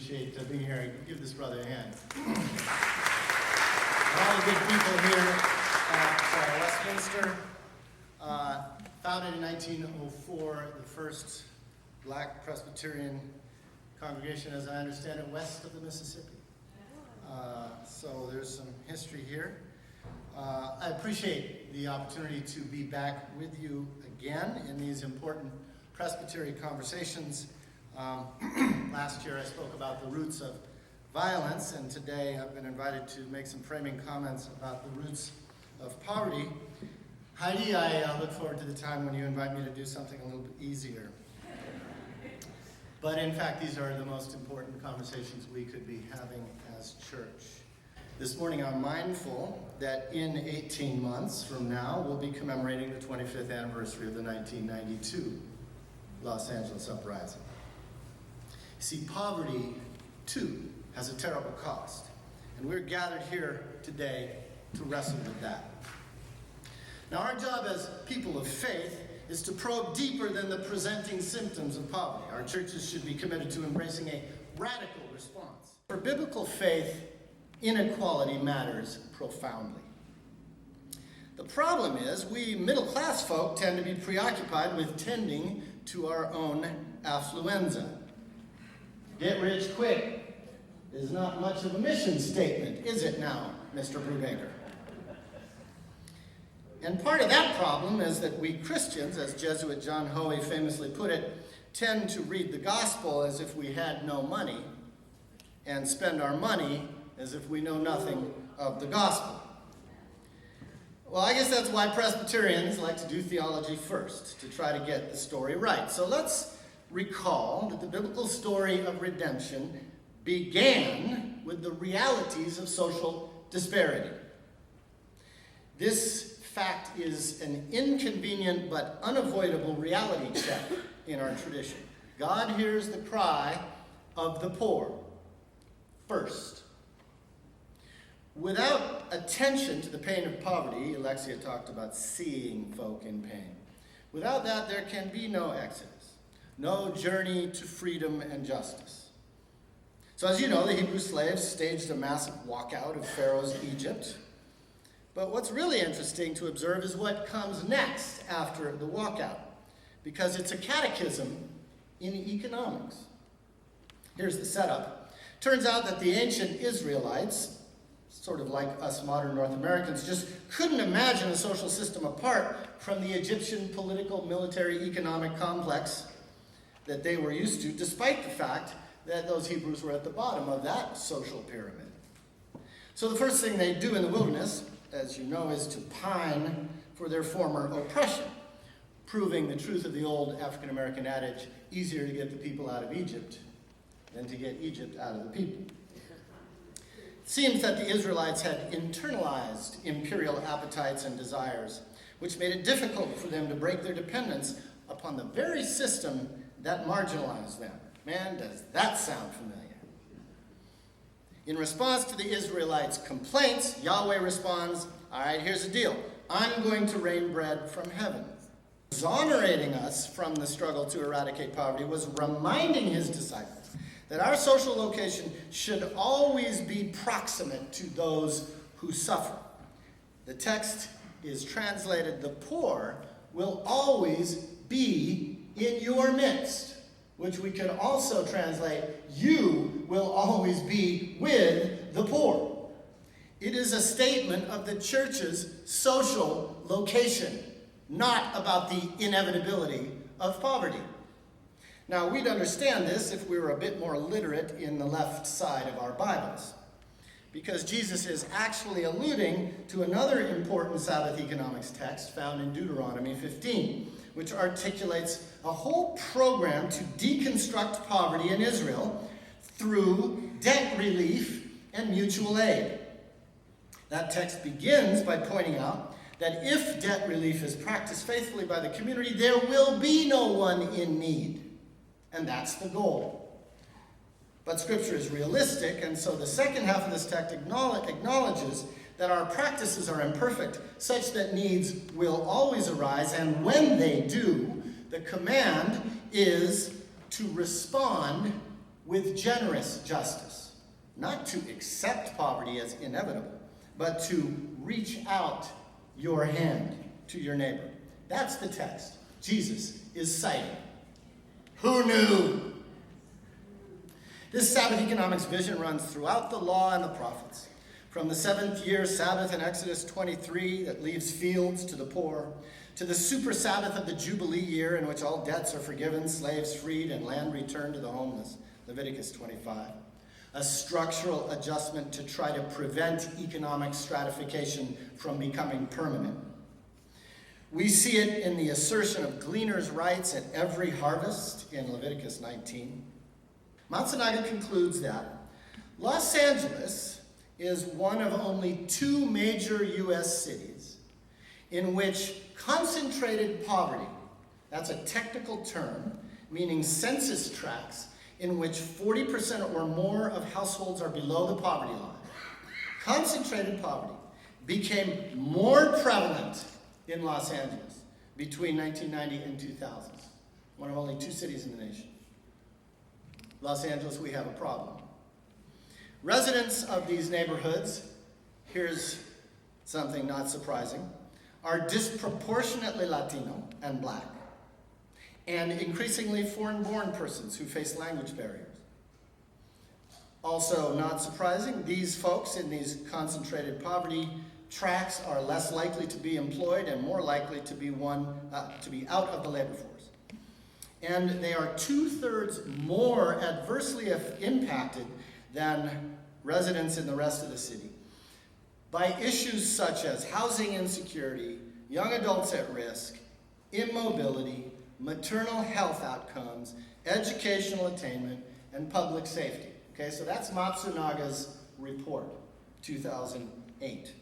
appreciate being here. Give this brother a hand. All the good people here at Westminster. Founded in 1904, the first black Presbyterian congregation, as I understand it, west of the Mississippi. So there's some history here. I appreciate the opportunity to be back with you again in these important Presbytery conversations. Last year I spoke about the roots of violence, and today I've been invited to make some framing comments about the roots of poverty. Heidi, I look forward to the time when you invite me to do something a little bit easier. But in fact, these are the most important conversations we could be having as church. This morning I'm mindful that in 18 months from now, we'll be commemorating the 25th anniversary of the 1992 Los Angeles uprising. See, poverty, too, has a terrible cost. And we're gathered here today to wrestle with that. Now, our job as people of faith is to probe deeper than the presenting symptoms of poverty. Our churches should be committed to embracing a radical response. For biblical faith, inequality matters profoundly. The problem is we middle-class folk tend to be preoccupied with tending to our own affluenza. Get rich quick is not much of a mission statement, is it now, Mr. Brubaker? And part of that problem is that we Christians, as Jesuit John Hoey famously put it, tend to read the gospel as if we had no money and spend our money as if we know nothing of the gospel. Well, I guess that's why Presbyterians like to do theology first, to try to get the story right. So let's recall that the biblical story of redemption began with the realities of social disparity. This fact is an inconvenient but unavoidable reality check in our tradition. God hears the cry of the poor first. Without attention to the pain of poverty, Alexia talked about seeing folk in pain. Without that, there can be no exodus, no journey to freedom and justice. So as you know, the Hebrew slaves staged a massive walkout of Pharaoh's Egypt. But what's really interesting to observe is what comes next after the walkout, because it's a catechism in economics. Here's the setup. Turns out that the ancient Israelites, sort of like us modern North Americans, just couldn't imagine a social system apart from the Egyptian political, military, economic complex that they were used to, despite the fact that those Hebrews were at the bottom of that social pyramid. So the first thing they do in the wilderness, as you know, is to pine for their former oppression, proving the truth of the old African-American adage, easier to get the people out of Egypt than to get Egypt out of the people. It seems that the Israelites had internalized imperial appetites and desires, which made it difficult for them to break their dependence upon the very system that marginalized them. Man, does that sound familiar. In response to the Israelites' complaints, Yahweh responds, all right, here's the deal. I'm going to rain bread from heaven. Exonerating us from the struggle to eradicate poverty was reminding his disciples that our social location should always be proximate to those who suffer. The text is translated, the poor will always be in your midst, which we could also translate, you will always be with the poor. It is a statement of the church's social location, not about the inevitability of poverty. Now, we'd understand this if we were a bit more literate in the left side of our Bibles, because Jesus is actually alluding to another important Sabbath economics text found in Deuteronomy 15, which articulates a whole program to deconstruct poverty in Israel through debt relief and mutual aid. That text begins by pointing out that if debt relief is practiced faithfully by the community, there will be no one in need. And that's the goal. But Scripture is realistic, and so the second half of this text acknowledges that our practices are imperfect, such that needs will always arise, and when they do, the command is to respond with generous justice, not to accept poverty as inevitable, but to reach out your hand to your neighbor. That's the text Jesus is citing. Who knew? This Sabbath economics vision runs throughout the law and the prophets. From the seventh year Sabbath in Exodus 23 that leaves fields to the poor, to the super Sabbath of the Jubilee year in which all debts are forgiven, slaves freed, and land returned to the homeless, Leviticus 25. A structural adjustment to try to prevent economic stratification from becoming permanent. We see it in the assertion of gleaners' rights at every harvest in Leviticus 19. Matsunaga concludes that Los Angeles is one of only two major U.S. cities in which concentrated poverty, that's a technical term, meaning census tracts in which 40% or more of households are below the poverty line, concentrated poverty became more prevalent in Los Angeles between 1990 and 2000. One of only two cities in the nation. Los Angeles, we have a problem. Residents of these neighborhoods, here's something not surprising, are disproportionately Latino and Black, and increasingly foreign-born persons who face language barriers. Also not surprising, these folks in these concentrated poverty tracts are less likely to be employed and more likely to be out of the labor force. And they are 2/3 more adversely impacted than residents in the rest of the city by issues such as housing insecurity, young adults at risk, immobility, maternal health outcomes, educational attainment, and public safety. Okay, so that's Matsunaga's report, 2008.